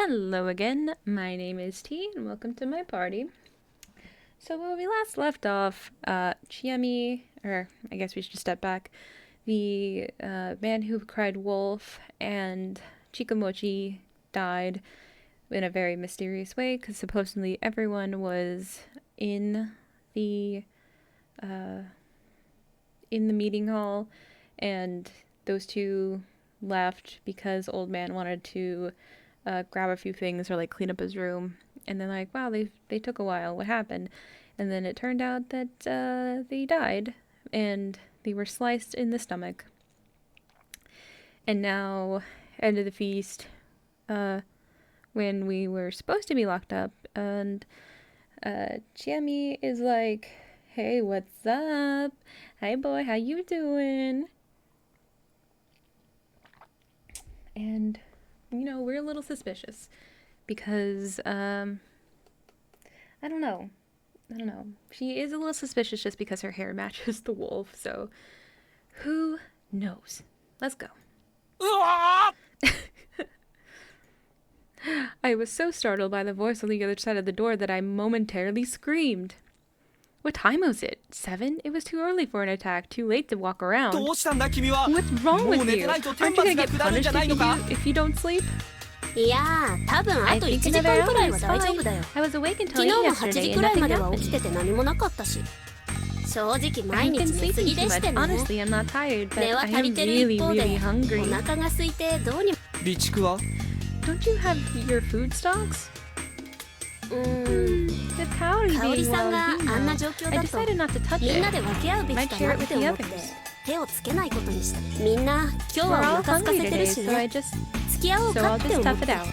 Hello again, my name is T, and welcome to my party. So when we last left off, Chiemi, or I guess we should step back, the man who cried wolf and Chikamochi died in a very mysterious way, because supposedly everyone was in the meeting hall, and those two left because old man wanted to grab a few things or like clean up his room, and then like, wow, they took a while, what happened? And then it turned out that they died and they were sliced in the stomach. And now, end of the feast, when we were supposed to be locked up, and Chiemi is like, hey, what's up? Hi boy, how you doing? And you know, we're a little suspicious because I don't know. She is a little suspicious just because her hair matches the wolf, so who knows? Let's go. I was so startled by the voice on the other side of the door that I momentarily screamed. What time was it? 7? It was too early for an attack, too late to walk around. What's wrong with you? Aren't you gonna get punished if you don't sleep? I think another hour is fine. I was awake until 8 yesterday and nothing happened. I've been sleeping too much. Honestly, I'm not tired, but I am really, really hungry. Don't you have your food stocks? The Kaori being well, I decided not to touch it. Might share it with the others. We're all hungry today, so I'll just tough it out.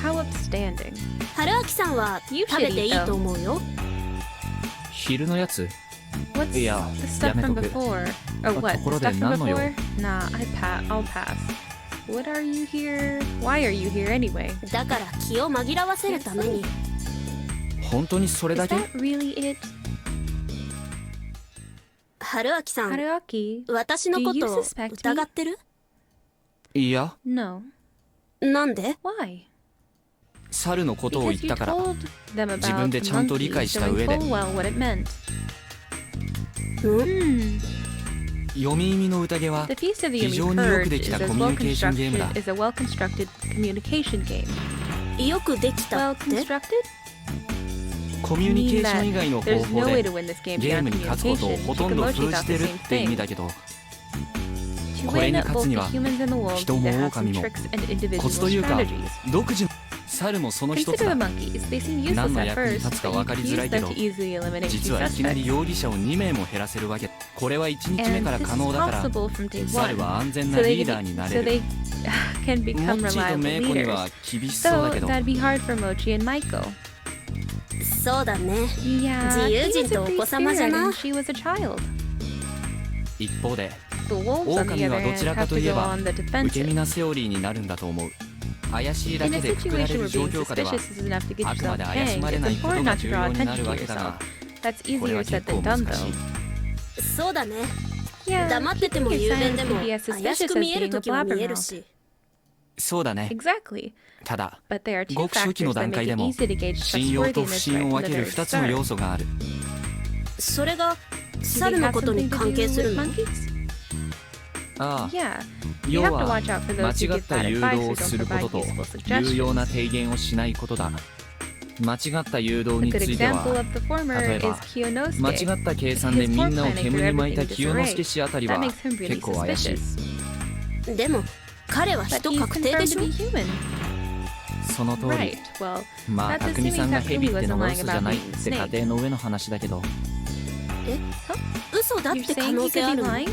How upstanding. You should eat though. 昼のやつ? What's the stuff from before? Oh, what? The stuff from before? Nah, I'll pass. What are you here? Why are you here anyway? Is that really it? Haruaki, do you suspect me? いや No. なんで? Why? 猿のことを言 Because っ you たから told them 自 about 分でちゃんと理解 monkeys した上 knowing で full well what it meant. 読み意味の宴は The Feast of the 非常 Yumi によく Purge でき is た as コミュニケーションゲームだ is a well-constructed communication game. よくできたって Well-constructed? コミュニケーション以外の方 There's 法 no way で to win this game ゲー beyond ムに勝つことを communication. ほとんど Chikamochi 封 thought じて the る same って意 thing. 味だけど To これ win に勝つ both に the は humans and the wolves 人 need も to have 狼 some も tricks and コ individual ツというか strategies. 独自の猿もその一つ Consider だ the monkeys. They seem 何 useless の at 役に first, 立つか but 分 you かり can づら use いけ them ど to easily eliminate 実 two はいきなり suspects. 容疑者を2名も減らせるわけこれは1日目 And から this 可 is 能だから possible from day 猿 one. は安全 So なリーダーになれ so る they can モ become ッチーと reliable メイコに leaders. は厳しそう So だけど that'd be hard for Mochi and Maiko. そうだね Yeah, 自由 he 人 was a とお free 子様じゃ spirit な and she was a child. 一方で The wolves, on the 狼 other はど hand, ちらか have と to いえ go ば on the 受け defensive. 身なセオリーになるんだと思う怪しいだ In け a でくくられ situation る where 状 being 況下では suspicious is enough to get あくま yourself で怪し hanged, まれ it's ないこと important が not to 重 draw 要にな attention る to わけだ yourself. が That's これは easier 結 said 構 than 難 done, し though. いそうだね Yeah, 黙ってても keeping 雄 your 弁 silence で can も be as 怪 suspicious し as く見え being る a 時も見える blabbermouth. しそうだね Exactly. ただ But there are two ごく初期の factors that 段 make 階で it も easy to gauge 信用と不 trustworthiness 信 right を from 分 the ける very 2つの要 start. 素があるそれが Do they 猿の have ことに something to 関 do 係す with るの monkeys? ああ Yeah. You 要 have to は watch out for 間 those who 違っ give た bad 誘 advice 導 or をす don't ること provide と useful 有用な suggestions. 提言をしないことだ間違った誘導 A に good ついて example は of the former 例え is ば Kiyonosuke. 間違った計算でみんなを煙に巻いた His 清 foreplay 之 making 助氏あたり That は makes him really 結構怪しい suspicious. でも彼は But 人 he's 確定で confirmed し to ょ be human. その通り Right. Well, まあ that's 匠さんが assuming ヘビって Takumi のは wasn't 嘘 lying じゃ about ない being っ a て仮 snake. 定の上の話だけど嘘だっ You're て可 saying 能 he 性 could あ be るの lying?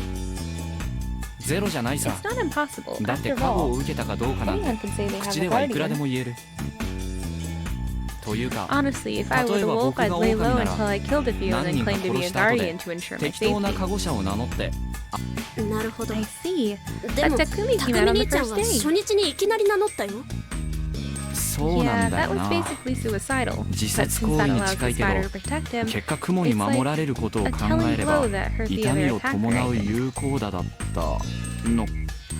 ゼロじゃないさ It's not impossible. だって After 過去を all, 受けたかどうかなんて anyone can say they 口 have で a はいくらで guardian. も言えるというか Honestly, if I were 例え the ば wolf, 僕 I'd が lay 狼 low なら until I killed a few and 何 then 人か claimed to 殺 be a した後で guardian to ensure my 適当な safety. 保護者を名乗ってなるほど I see. で But も Takumi came 匠 out on the 兄ちゃん first は day. 初日にいきなり名乗ったよそうな Yeah, んだ that よ was な basically suicidal. 自 But 殺 since 行 that 為に allows 近 the いけど spider to protect him, 結果雲に守られることを考 a telling えれば blow that hurt the 痛み other を attacker, 伴 I う think. 有効打だったの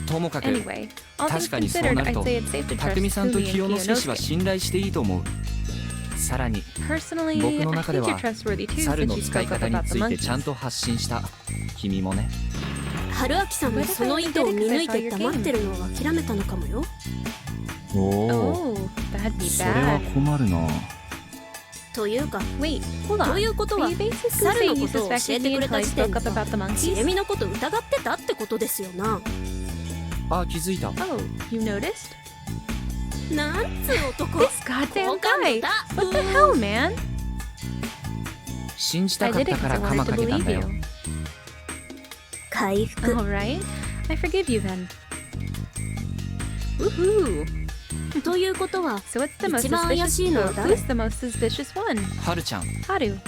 ともかく Anyway, all things 確かにそう considered, なる I'd と say it's safe to trust 匠さんと Kumi 清 and 之助氏は Kiyonosuke. 信頼していいと思う。さらに Personally, 僕の I 中で think you're は trustworthy too 猿 since の you 使い spoke up 方に about つ the いてちゃん monkeys. と発信した。君もね。春明さんもその意図を見抜いて黙ってるのを諦めたのかもよ。おお、 Oh, that'd be それは bad. 困るな。というか Wait, hold と on. いうことは Are you basically 猿 saying の you ことを教え suspected て me くれ until た I 時点 spoke で up about the はちえ monkeys? みのこと疑ってたってことですよな。あ、気づいた。 Oh, you noticed? なんつう男。 This goddamn 好感度 guy! だ What the hell, man? 信じた I かっ did it たから because I カマ wanted to かけたん believe だよ。 you. 回復。 Alright, I forgive you then. Woohoo! ということは So what's the most 一番怪 suspicious? しいのは Who's 誰？ the most suspicious one? はるちゃん、 Haru.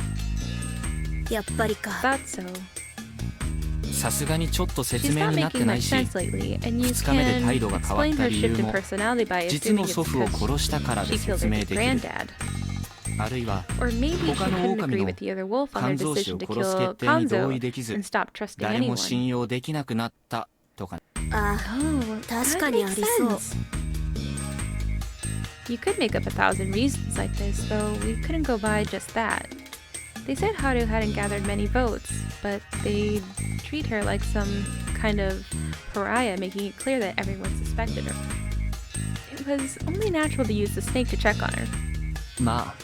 やっぱりか。 Thought so. さすがにちょっと説 She's 明 not になって making ない much し、 sense lately, and you 2日目で can 態度が変わっ explain た her 理 shift 由 in も personality by 実の assuming 祖 it's 父を because 殺したから she で killed 説 her 明 big できる。 granddad. あるいは Or maybe she 他の couldn't 狼 agree の with the other wolf on 肝 their 臓師 decision を to 殺す kill 決定に同 Kanzo 意できず and stop trusting 誰も anyone. 信用できなくなったとか。あ Oh, 確 that かにあ makes りそう。 sense. You could make up 1,000 reasons like this, though we couldn't go by just that. They said Haru hadn't gathered many votes, but they treat her like some kind of pariah, making it clear that everyone suspected her. It was only natural to use the snake to check on her. まあ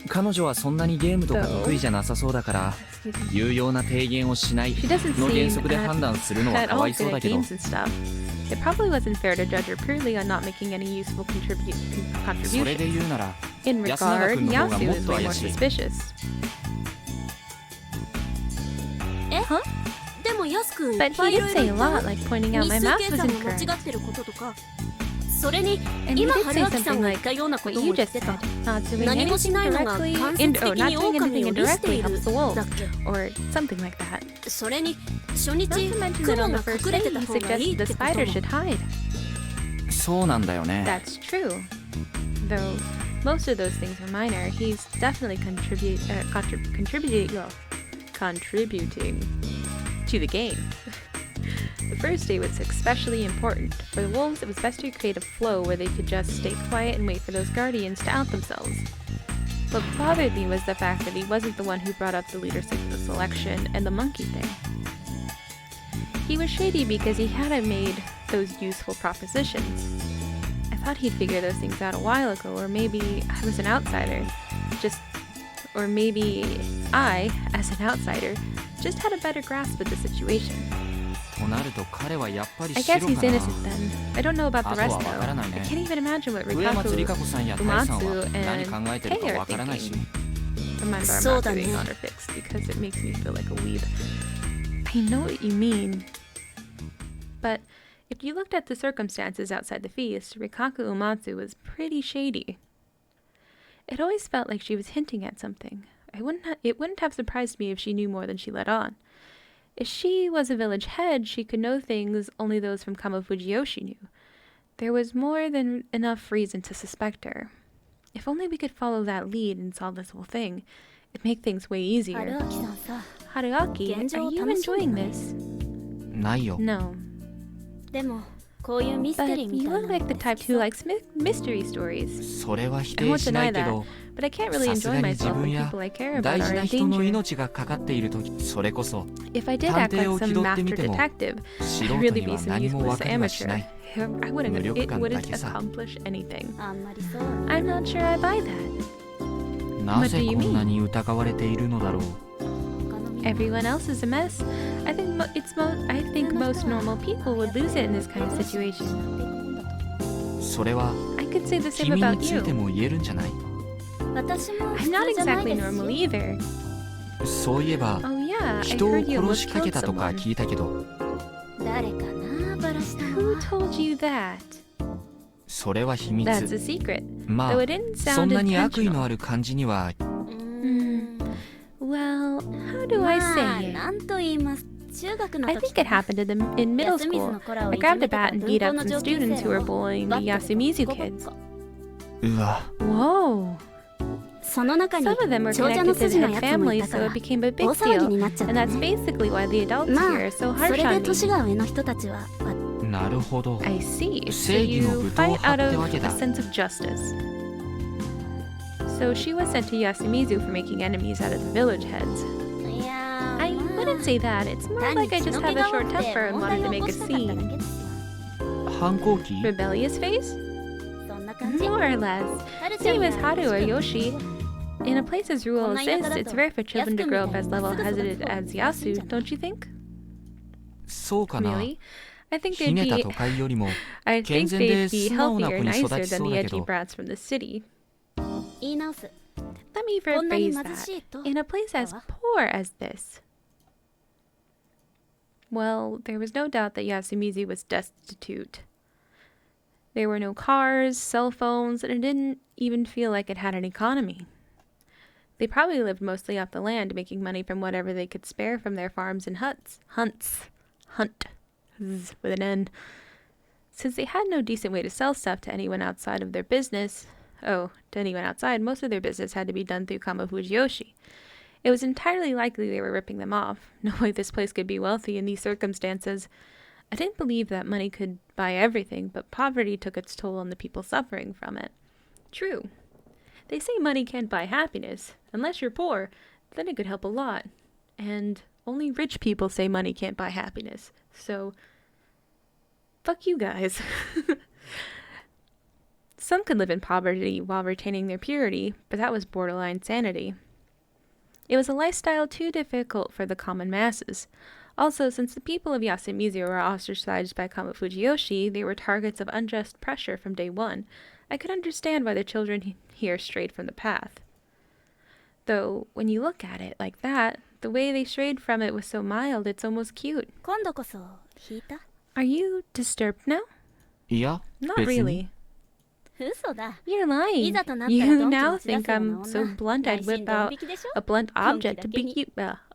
彼女はそんなにゲームとか得意じゃなさそうだから Excuse me. 有用な提言をしない She doesn't の原 seem 則で判断するのは at かわ all いそう good だ at けど games and stuff. It probably wasn't fair to judge her purely on not making any useful それで contribution. 言うなら In 安永 regard, 君の方が Yasu もっ is と way 怪 more しい。 suspicious. でもヤス君いっ But ぱ he いいろ did いろ say 言 a ったよ lot, like pointing 日 out my 数 math 計 was 算も間 incorrect. 違ってることとか。それに And he 今 did 春 say 明さん something が言っ like たようなこ what と you も言 just ってた。 said. Not doing 何もし anything ないのが directly, 間 and 接 oh, 的 not に doing 狼 anything を利して indirectly いる helps the wolf, だっけ。 or something like that. それに初日 Not to mention that 雲 on が the first 隠れ day てた he 方がいい suggested って the こと spider も。 should hide. そうなんだよね。 That's true. Though most of those things are minor, he's definitely contributing to the game. The first day was especially important. For the wolves, it was best to create a flow where they could just stay quiet and wait for those guardians to out themselves. What bothered me was the fact that he wasn't the one who brought up the leadership selection and the monkey thing. He was shady because he hadn't made those useful propositions. I thought he'd figure those things out a while ago, or maybe I was an outsider. Or maybe I, as an outsider, just had a better grasp of the situation. となると彼はやっぱり I 白 guess か he's な。 innocent then. I don't know about the あと rest はわ though. からない I ね。 can't even imagine what 上松里 Rikaku 香子さんやタイさんは Umatsu 何 and 考えてるか Kei わ are からないし。 thinking. Remember, I'm そう not だ doing ね。 honor fix because it makes me feel like a weeb. I know what you mean. But if you looked at the circumstances outside the feast, Rikaku Umatsu was pretty shady. It always felt like she was hinting at something. It wouldn't have surprised me if she knew more than she let on. If she was a village head, she could know things only those from Kamafujiyoshi knew. There was more than enough reason to suspect her. If only we could follow that lead and solve this whole thing, it'd make things way 春 easier. 明さんさ。 Haruaki, 現状 are you 楽しんで enjoying ない？ this? ないよ。 No. でもこういうミステ But リーみ you たいな look like the の type 好き who そう。 likes mystery stories. それは否 I 定 won't しな deny いけ that, ど、 but I can't really さす enjoy がに自 myself 分 when や people I care about 大 are 事 in な人の danger. 命がかかっているとき、それこそ If I did 探 act 偵 like を気 some 取って master みても detective, 素 I'd 人 really に be は some 何も useless 分かりはし amateur. ない。 I wouldn't. 無力 It 感だ wouldn't けさ。 accomplish anything. あんまりそう。 I'm not sure I buy that. な What ぜ do you こんな mean? に疑われているのだろう。他のみんな Everyone else is a mess. I think most normal people would lose it in this kind of situation. それは I could say the same 君に about ついて you. も言えるんじゃない？私も普 I'm not 通じゃない exactly です normal し。 either. そういえば Oh yeah, I 人を heard you 殺 almost しかけ killed たとか someone. 聞いたけど、誰かなバラしたの Who は。 told you that? それは秘密。 That's a secret. ま Though あ it didn't そ sound んなに悪意の intentional. ある感じには。うーん Well, how do ま I あ say it? なんと言います。中学の I 時 think it happened in middle 休みず school. の頃を I いじ grabbed め a てた bat and 文 beat 校 up の some 上級 students 生 who were らを bullying バ the ットで Yasumizu ボコボ kids. コ。うわ、 Whoa. その中に Some of them were 長者の connected to 筋 the の head やつもい family, たか so ら it became a big 大騒ぎに deal. なっちゃっ And た that's ね。 basically why the adults ま here are so あそ harsh れで on 年 me. が上の人たちはなるほど。 I see. So 正義の you 武闘 fight 派 out って of わけ a だ。 sense of justice. So she was sent to Yasumizu for making enemies out of the village heads. いや I wouldn't say that. It's more like I just have a short temper and wanted to make a scene. 反抗期 Rebellious phase? そんな感じ More or less. はるちゃん Same や as Haru or Yoshi. In a place as rural as this, it's rare for children to grow up as level-headed as Yasu, don't you think? そうかな。 Really? I think ひ they'd ねた be 都会よりも I 健 think 全で they'd be 素直な healthier 子 and に育 nicer ちそ than う the だけ edgy ど、 brats from the city. 言い直す Let me こんなに rephrase 貧し that. いと In a place as poor as this. Well, there was no doubt that Yasumizu was destitute. There were no cars, cell phones, and it didn't even feel like it had an economy. They probably lived mostly off the land, making money from whatever they could spare from their farms and hunts. Hunt. Z with an N. Since they had no decent way to sell stuff to anyone outside of their business, most of their business had to be done through Kamafuji Yoshi. It was entirely likely they were ripping them off. No way this place could be wealthy in these circumstances. I didn't believe that money could buy everything, but poverty took its toll on the people suffering from it. True. They say money can't buy happiness. Unless you're poor, then it could help a lot. And only rich people say money can't buy happiness. So, fuck you guys. Some could live in poverty while retaining their purity, but that was borderline sanity. It was a lifestyle too difficult for the common masses. Also, since the people of Yasumizu were ostracized by Kamafuji Yoshi, they were targets of unjust pressure from day one. I could understand why the children here strayed from the path. Though, when you look at it like that, the way they strayed from it was so mild, it's almost cute. 今度こそ引いた Are you disturbed now? いや、 Not 別に really. 嘘だ You're lying. いざとなったら You ドンキ now 持ち出 think すような I'm so 女 blunt I'd 内心 whip ドン out 引きでしょ a blunt object to ドンキだけ beat you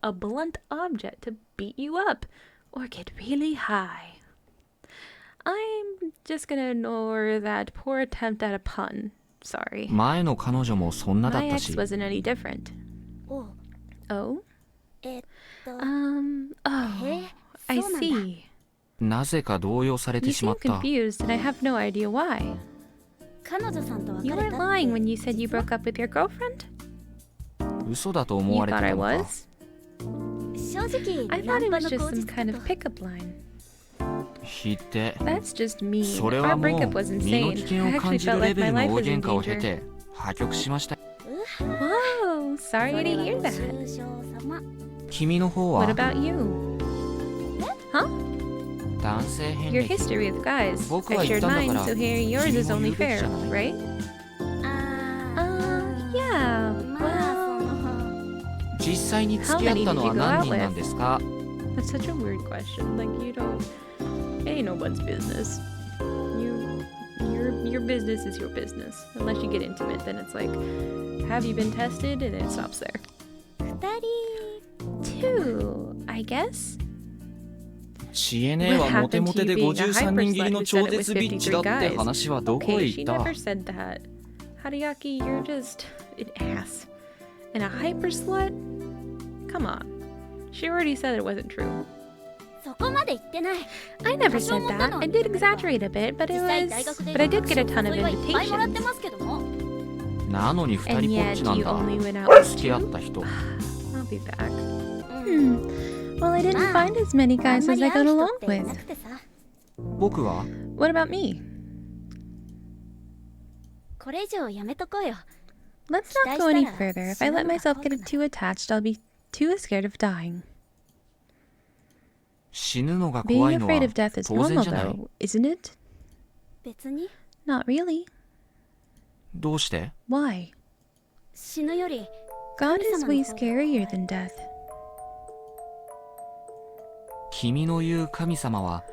a blunt object to beat you up or get really high. I'm just gonna ignore that poor attempt at a pun. Sorry. 前の彼女もそんなだっ My た ex し。 wasn't any different. おう Oh? えっと Oh, え I そうなんだ see. なぜか動揺され You てしま seem った。 confused and I have no idea why. 彼女さんと別 You れ weren't た lying when you said you broke up with your girlfriend? 嘘だと思 You われて thought た I のか。 was? 正直 I ナ thought ン it パ was の just 口 some 実 kind だ of と pickup line. ひで。 That's just mean. それ Our はも breakup う was 身の insane. 危険 I を感 actually じる felt レ like ベ my ルの life 大 was in 喧嘩を経 danger. て破局しました。 Whoa, そ sorry れ to は hear ご that. 愁傷様君の方 What は about you? Huh? 男性変 Your 歴。 history with guys. 僕 I は言っ shared たんだ mine, から so here yours 君 is も言 only うべき fair, じゃない。 right? あ Yeah. まあ Well, その実際に付き合ったのは何人なんですか？ that's such a weird question. Like you don't. It ain't no one's business. Your business is your business. Unless you get intimate, then it's like, have you been tested? And then it stops there. 二人 Two, I guess. シエネはモテモテで53人切りの超絶ビッチだって話はどこへ Okay, 行 she った never said that. Hariaki, you're just an ass. And a hyper slut? Come on. She already said it wasn't true. そこまで言ってない I never said that. I did exaggerate a bit, but 実 it 際大学 was. で But I did get a ton of 誘いはいっぱいもらって invitations. ますけどもなのに二 And 人ぽっ yet ちなん you だ。 only went out with 付き合っ two? た人。 I'll be back. うん Well, I didn't まあ find as many あん guys ま as り I 会 got う人 along っていな with. くてさ僕は What about me? これ以上やめとこうよ Let's not go any further. If I let myself get too attached, I'll be too scared of dying. 死ぬのが怖 Being いのは afraid of death is 当然 normal, じゃない。 though, isn't it? 別に Not really. どうして？ Why? 死ぬより God is way scarier than death. 君の言う神様は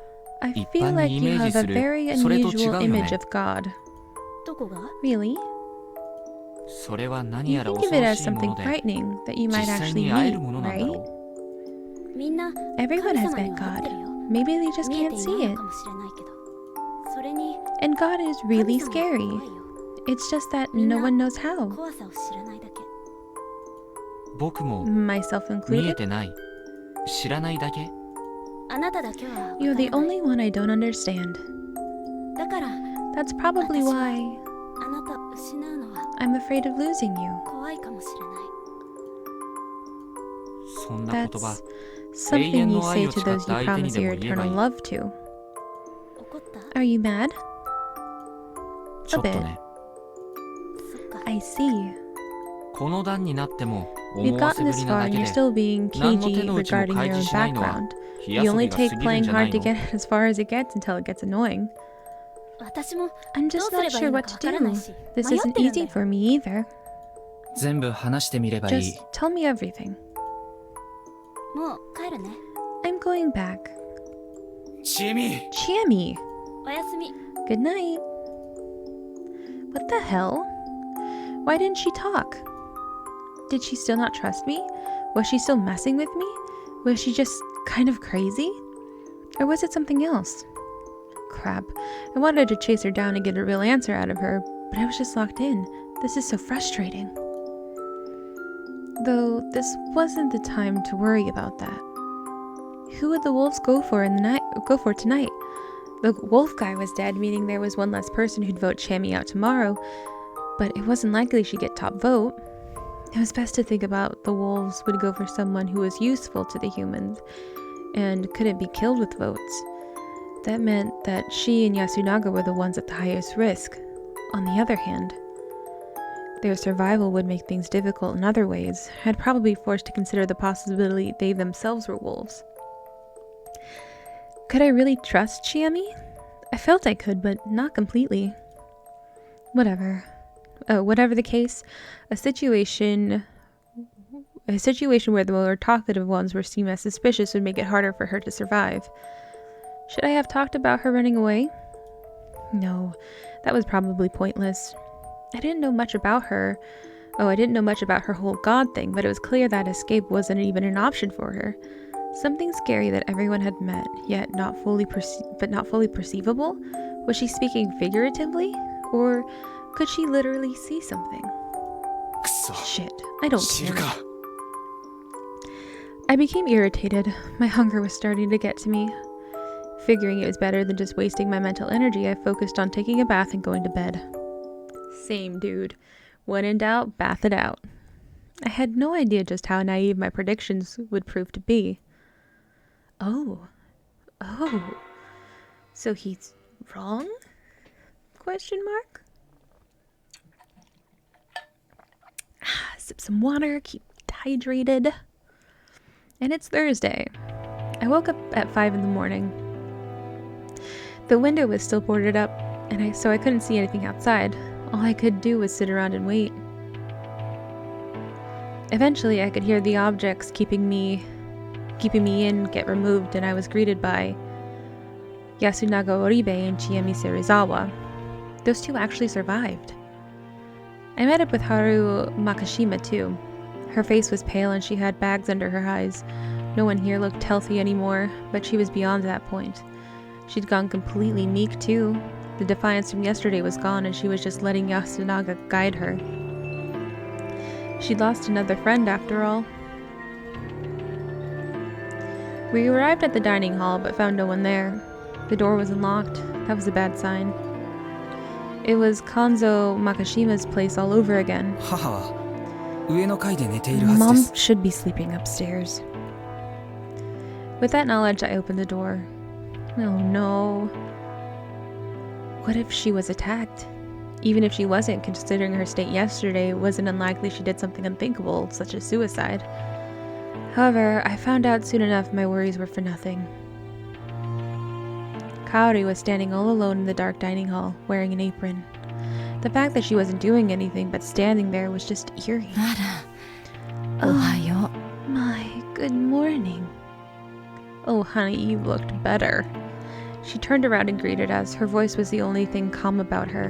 I 一 feel 般 like にイメ you ージ have す a る very それと違う unusual よ image ね。 of God. どこが Really? それは何 You やら think 恐 of it ろ as しいも something ので、 frightening that you 実 might 際 actually に会える meet, ものなんだ right? ろみんな Everyone 神 has 様に met は会って God. るよ Maybe they just 見え can't てい see ないの it. かもしれないけどそれに And God is 神 really 様は scary. 怖いよ It's just that みんな no one knows how. 怖さを知らないだけう。僕も Myself 見え included. てない。知らないだけ。You're the only one I don't understand. だから That's probably why あなたを失うのは I'm afraid of losing you. 怖いかもしれない。そんな言葉 That's something you say to those you promise your 永遠の愛を誓った相手にでも言えばいい。 eternal love to. 怒った？ Are you mad? ちょっとね。そっか。 I see. この段になっても We've 思わ gotten せぶ this りな far だ and け you're で still being 何の手 cagey の内も regarding 開 your 示 own しないのは background. 火 You 遊 only びが過ぎ take るん playing じゃな hard い to の get as far as it gets until it gets annoying. 私も I'm どう just すれ not ばいい sure の what か to わからない do. し、 This 迷っ isn't てるんだ easy よ。 for me either. 全部話してみればいい。 Just tell me everything. もう帰るね。 I'm going back. ちえみ Chiemi. おやすみ。 Good night. What the hell? Why didn't she talk? Did she still not trust me? Was she still messing with me? Was she just kind of crazy? Or was it something else? Crap. I wanted to chase her down and get a real answer out of her, but I was just locked in. This is so frustrating. Though this wasn't the time to worry about that. Who would the wolves go for tonight? The wolf guy was dead, meaning there was one less person who'd vote Chammy out tomorrow, but it wasn't likely she'd get top vote. It was best to think about the wolves would go for someone who was useful to the humans and couldn't be killed with votes. That meant that she and Yasunaga were the ones at the highest risk. On the other hand, their survival would make things difficult in other ways. I'd probably be forced to consider the possibility they themselves were wolves. Could I really trust Chiemi? I felt I could, but not completely. Whatever the case, a situation where the more talkative ones were seen as suspicious would make it harder for her to survive. Should I have talked about her running away? No, that was probably pointless. I didn't know much about her. I didn't know much about her whole god thing, but it was clear that escape wasn't even an option for her. Something scary that everyone had met, yet not fully perceivable? Was she speaking figuratively? Or could she literally see something? Shit, I don't care. I became irritated. My hunger was starting to get to me. Figuring it was better than just wasting my mental energy, I focused on taking a bath and going to bed. Same, dude. When in doubt, bath it out. I had no idea just how naive my predictions would prove to be. Oh. So he's wrong? Question mark? Sip some water, keep hydrated. And it's Thursday. I woke up at 5 in the morning. The window was still boarded up, so I couldn't see anything outside. All I could do was sit around and wait. Eventually, I could hear the objects keeping me in get removed, and I was greeted by Yasunaga Oribe and Chiemi Serizawa. Those two actually survived. I met up with Haru Makashima too. Her face was pale and she had bags under her eyes. No one here looked healthy anymore, but she was beyond that point. She'd gone completely meek too. The defiance from yesterday was gone and she was just letting Yasunaga guide her. She'd lost another friend after all. We arrived at the dining hall but found no one there. The door was unlocked. That was a bad sign. It was Kanzo Makashima's place all over again. Mom should be sleeping upstairs. With that knowledge, I opened the door. Oh no. What if she was attacked? Even if she wasn't, considering her state yesterday, it wasn't unlikely she did something unthinkable, such as suicide. However, I found out soon enough my worries were for nothing. Kaori was standing all alone in the dark dining hall, wearing an apron. The fact that she wasn't doing anything but standing there was just eerie. Oh, my, good morning. Oh, honey, you looked better. She turned around and greeted us. Her voice was the only thing calm about her.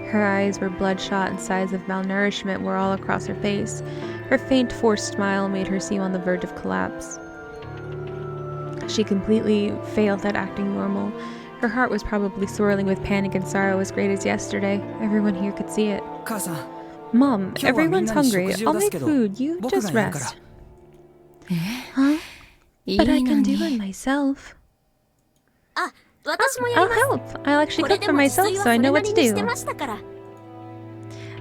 Her eyes were bloodshot and signs of malnourishment were all across her face. Her faint, forced smile made her seem on the verge of collapse. She completely failed at acting normal. Her heart was probably swirling with panic and sorrow as great as yesterday. Everyone here could see it. Mom, everyone's hungry. I'll make food. You just rest. Huh? But I can do it myself. あ、私もやり I'll ます。 help. I'll actually これ cook で for も自 myself 炊は so そ I れ know な what り to にして do. ましたから。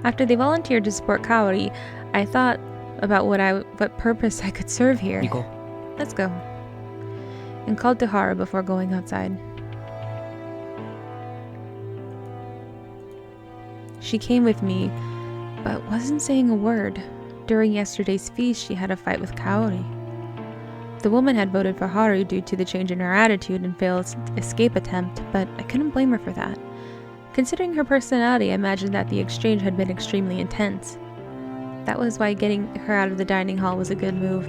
After they volunteered to support Kaori, I thought about what purpose I could serve here. 行こ Let's go. And called to Haru before going outside. She came with me, but wasn't saying a word. During yesterday's feast, she had a fight with Kaori. The woman had voted for Haru due to the change in her attitude and failed escape attempt, but I couldn't blame her for that. Considering her personality, I imagined that the exchange had been extremely intense. That was why getting her out of the dining hall was a good move.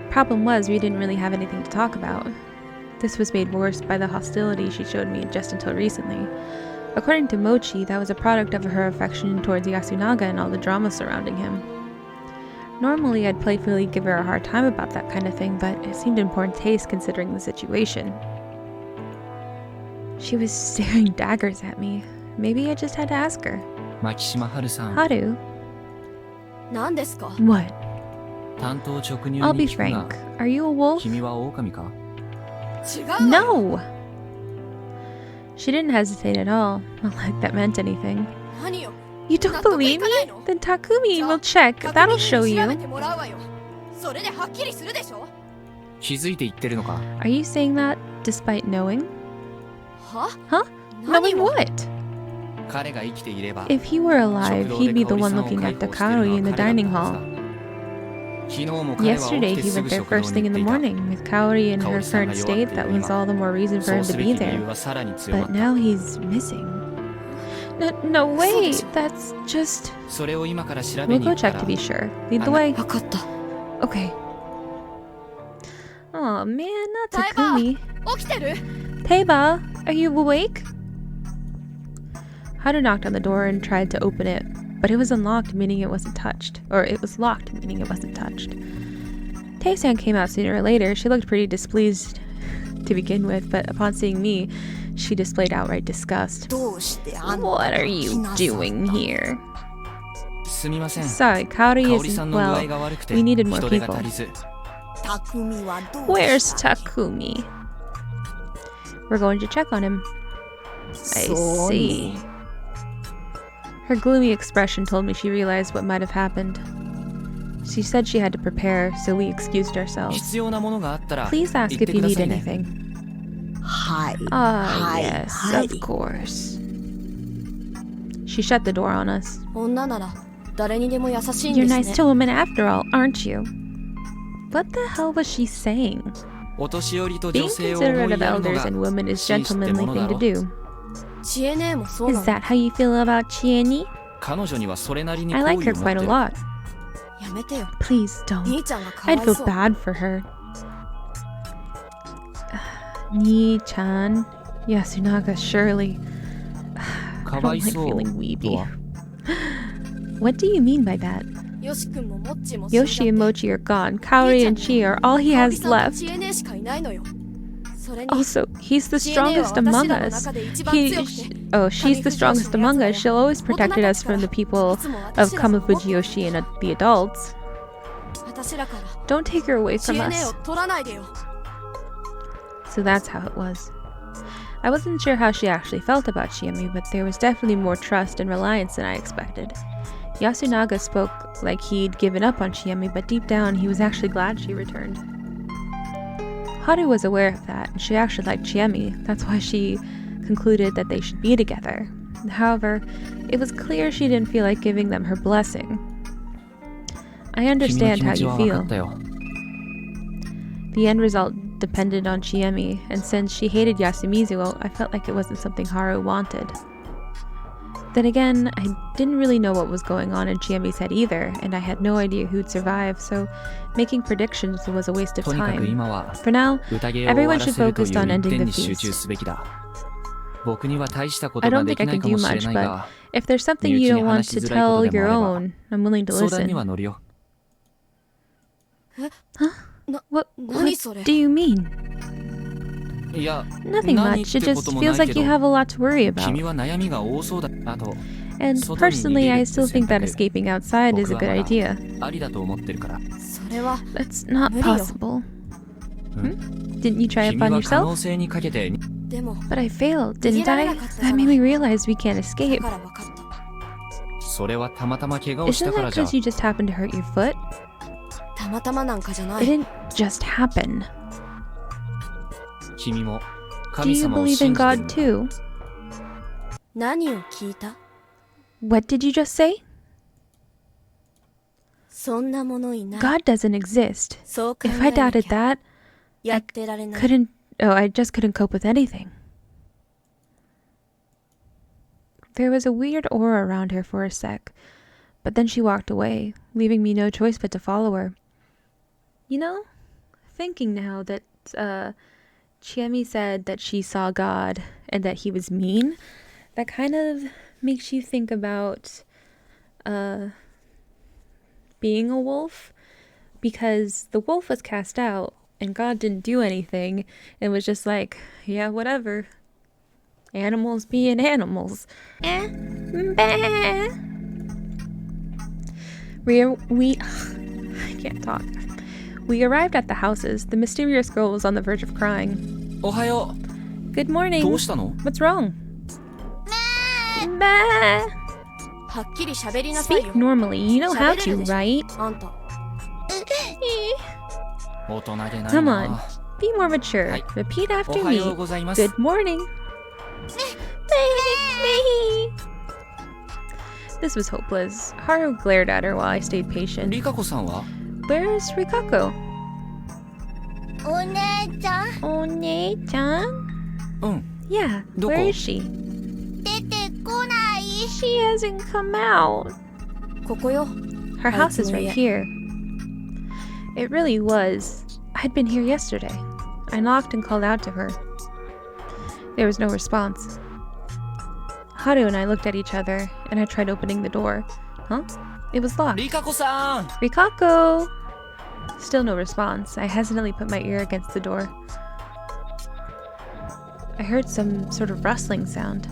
Problem was, we didn't really have anything to talk about. This was made worse by the hostility she showed me just until recently. According to Mochi, that was a product of her affection towards Yasunaga and all the drama surrounding him. Normally, I'd playfully give her a hard time about that kind of thing, but it seemed in poor taste considering the situation. She was staring daggers at me. Maybe I just had to ask her. う。牧島春さん、 Haru? 何ですか？ What? 担当直入 I'll に be 聞くが frank. Are you a wolf? 君は狼か？違うわよ。 No! She didn't hesitate at all, not like that meant anything. 何よ。 You don't believe me? Then Takumi will check. That'll show 調べ you. てもらうわよ。それではっきりするでしょ。気づいて言ってるのか？ Are you saying that despite knowing? は？ Huh? 何 Knowing を？ what? 彼が生きていれば If he were alive, 食堂 he'd で be the 香織 one さんを looking 解 after 放してるの Kaori は in the 彼だった dining はず hall. だ。昨日も彼は起 Yesterday, きて he す went ぐ there 食堂 first に thing 行 in っ the ていた。 morning. With Kaori in 香 her 織さんが current 弱って state, い that る was 今、 all the more reason for そ him う to すべ be き理 there. 由はさらに強まっ But た。 now he's missing. No, wait. That's just... それを今から調べ We'll に go 行くか check ら to be sure. Lead the way. わかった。 Okay. Oh man, not Taiba! Takumi. 起きてる？ Taiba, are you awake? Haru knocked on the door and tried to open it, but it was unlocked, meaning it wasn't touched. Or it was locked, meaning it wasn't touched. Tae-san came out sooner or later. She looked pretty displeased to begin with, but upon seeing me, she displayed outright disgust. どうしてあんた What are you doing here? すみません。 Sorry, Kaori 香織さん isn't の具合 well. が悪くて we needed more 人手が people. 足りず。匠はどう Where's した？ Takumi? We're going to check on him. I そうね see. Her gloomy expression told me she realized what might have happened. She said she had to prepare, so we excused ourselves. 必要なものがあったら Please 言 ask って if く you だ need さいね。 anything. はい。 Ah, Hi, yes, hi. of course. She shut the door on us. 女なら誰にでも優しいん You're です nice ね。 to women after all, aren't you? What the hell was she saying? お年寄りと Being 女性を思い considerate や of るの elders が and women is 紳士って gentlemanly ものだ thing ろ to do. 知恵姉もそう Is なの。 that how you feel about Chieni? 彼女にはそれなりに I 好 like 意 her を持って quite a る。 lot. やめてよ。 Please don't. 兄ちゃんがかわ I'd い feel そう。 bad for her. Nii-chan, Yasunaga, surely. I か don't わい like そう feeling と weepy. は What do you mean by that? よし君ももっちも死んじゃって Yoshi and Mochi are gone. Kaori and Chi are all he 香織 has さんと left. 知恵姉しかいないのよ。それに Also, he's the 知恵姉は strongest 私 among らの us. 中で一番強くて She's the strongest among us. She'll always protected us from the people of Kamafuji Yoshi and the adults. 私らから Don't take her away 知 from 恵姉を us. 取らないでよ。 So that's how it was. I wasn't sure how she actually felt about Chiemi, but there was definitely more trust and reliance than I expected. Yasunaga spoke like he'd given up on Chiemi, but deep down he was actually glad she returned. Haru was aware of that, and she actually liked Chiemi. That's why she concluded that they should be together. However, it was clear she didn't feel like giving them her blessing. I 君の understand 気 how 持ち you は分か feel. ったよ。 The end result depended on Chiemi, and since she hated Yasumizu, I felt like it wasn't something Haru wanted. Then again, I didn't really know what was going on in Chiemi's head either, and I had no idea who'd survive, so making predictions was a waste of とにかく time. 今は For now, 宴を終わ everyone ら should せるという focus on 一 ending 点 the に集中 feast. すべきだ。僕には大したこ I とが don't で think き I ない can か do もしれ much, ない but が、 if there's something 身内 you に don't want 話し to づらいこと tell でも your あれば、 own, I'm willing to 相談に listen. は乗るよ。What 何それ？ do you mean? いや、 Nothing 何っ much. て It こ just ともな feels い like け you ど、 have a lot to worry about. 君は悩みが多そうだ。あと、 And 外に逃 personally, げる I って still 選 think that 択、 escaping outside is a 僕 good はまだ idea. ありだと思ってるから。それは That's not 無理よ。 possible. Didn't you try it 君 on は可能 yourself? 性にかけて でも But I failed, didn't 逃げられ I? なかったじゃ That ない made me realize we can't だ escape. から分かったそれはたまたま怪我をし Isn't たか that らじゃ because you just happened to hurt your foot? たまたまなんかじゃな It い didn't just happen. 君も Do 神 you 様を believe 信 in じてる God んだ too? 何を聞いた What did you just say? そんなものいない God doesn't exist. そう考 If I えな doubted きゃ that, やってられない I just couldn't cope with anything. There was a weird aura around her for a sec, but then she walked away, leaving me no choice but to follow her. You know, thinking now that Chiemi said that she saw God and that he was mean, that kind of makes you think about being a wolf, because the wolf was cast out and God didn't do anything and was just like, yeah, whatever. Animals being animals. Bah. I can't talk. We arrived at the houses. The mysterious girl was on the verge of crying. おはよ Good う morning. どうしたの What's wrong? Bah. はっきり喋りなさい Speak よ normally. You know how 喋れる to, でしょ right? あんた大人げない Come な on. Be more mature. Hi. Repeat お after は me. ようございます Good morning. This was hopeless. Haru glared at her while I stayed patient. リカ子さんは Where's Rikako? お姉ちゃん One-chan? うん Yeah, どこ where is she? 出てこない She hasn't come out. ここよ Her house is right yeah. here. It really was. I'd been here yesterday. I knocked and called out to her. There was no response. Haru and I looked at each other, and I tried opening the door. Huh? It was locked. リカ子さん Rikako! Still no response. I hesitantly put my ear against the door. I heard some sort of rustling sound.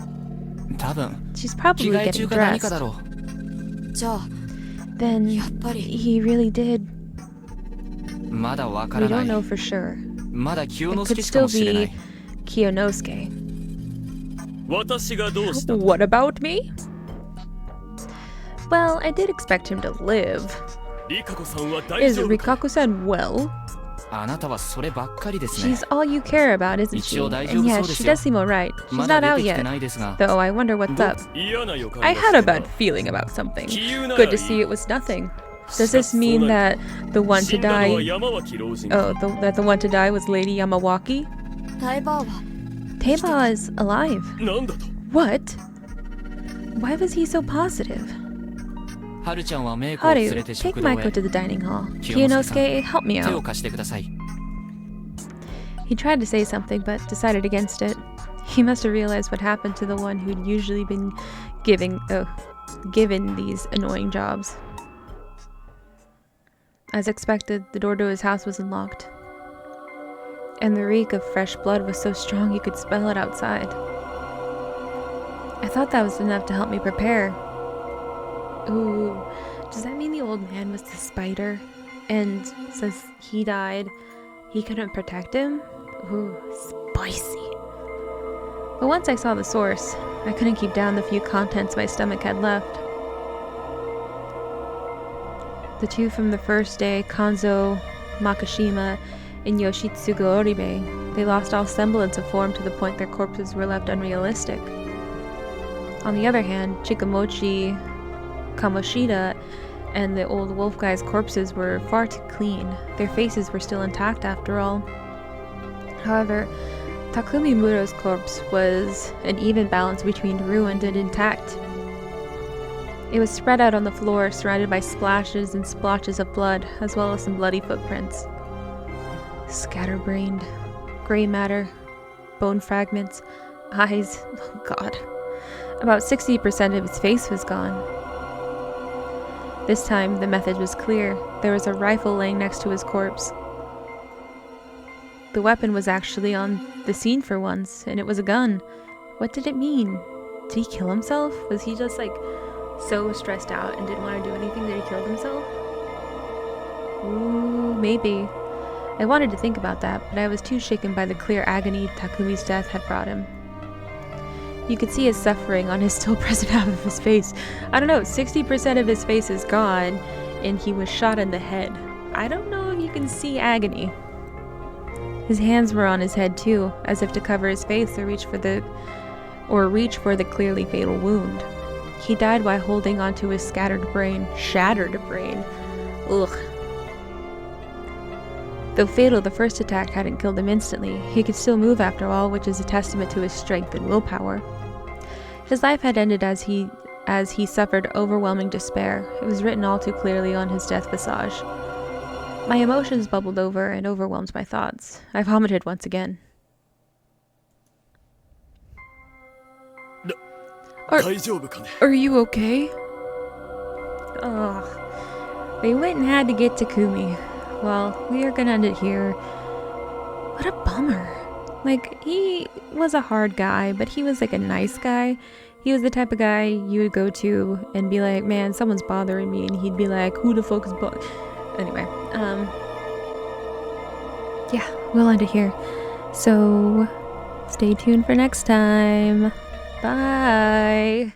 多分 She's 着 probably 替え getting 中か何か dressed. だろじゃあ Then やっぱり he really did. うまだわか We らな don't い know for sure. まだ清 It 之 could 助か still もしれない be Kiyonosuke. 私がどうした What about me? Well, I did expect him to live. リカ子さんは大 Is 丈夫か Rikako-san well? あなたはそればっかりですね She's all you care about, isn't she? 一応大丈 And 夫 yeah, そうです she よ does seem alright. She's ま not だ out 出てきて yet. ないですが Though I wonder what's up. 嫌な予感 I が had す a るな bad feeling about something. 杞憂な Good ら to い see い it was nothing. Does this mean そうな that the one 死 to んだのは die... 山脇老人 Oh, that the one to die was Lady Yamawaki? タイバーは Teiba is alive. なんだと What? Why was he so positive? はるちゃんはメイコを連 Haru, れて take 食堂 Maiko へ to the dining hall. Kiyonosuke-san, Kiyonosuke, help me 手を out. 貸してください He tried to say something, but decided against it. He must have realized what happened to the one who'd usually been given these annoying jobs. As expected, the door to his house was unlocked. And the reek of fresh blood was so strong you could smell it outside. I thought that was enough to help me prepare. Ooh, does that mean the old man was the spider? And since he died, he couldn't protect him? Ooh, spicy. But once I saw the source, I couldn't keep down the few contents my stomach had left. The two from the first day, Kanzo, Makashima, and Yoshitsugu Oribe, they lost all semblance of form to the point their corpses were left unrealistic. On the other hand, Chikamochi, Kamoshida, and the old wolf guy's corpses were far too clean. Their faces were still intact after all. However, Takumi Muro's corpse was an even balance between ruined and intact. It was spread out on the floor, surrounded by splashes and splotches of blood, as well as some bloody footprints. Scatterbrained, gray matter, bone fragments, eyes, oh god. About 60% of his face was gone. This time, the method was clear. There was a rifle laying next to his corpse. The weapon was actually on the scene for once, and it was a gun. What did it mean? Did he kill himself? Was he just so stressed out and didn't want to do anything that he killed himself? Ooh, maybe. I wanted to think about that, but I was too shaken by the clear agony Takumi's death had brought him. You could see his suffering on his still present half of his face. I don't know, 60% of his face is gone, and he was shot in the head. I don't know if you can see agony. His hands were on his head too, as if to cover his face or reach for the clearly fatal wound. He died while holding onto his shattered brain. Ugh. Though fatal, the first attack hadn't killed him instantly. He could still move after all, which is a testament to his strength and willpower. His life had ended as he suffered overwhelming despair. It was written all too clearly on his death visage. My emotions bubbled over and overwhelmed my thoughts. I vomited once again. Are you okay? Ugh. They went and had to get Takumi. Well, we are gonna end it here. What a bummer. Like, he was a hard guy, but he was like a nice guy. He was the type of guy you would go to and be like, man, someone's bothering me. And he'd be like, who the fuck is Anyway, yeah, we'll end it here. So, stay tuned for next time. Bye.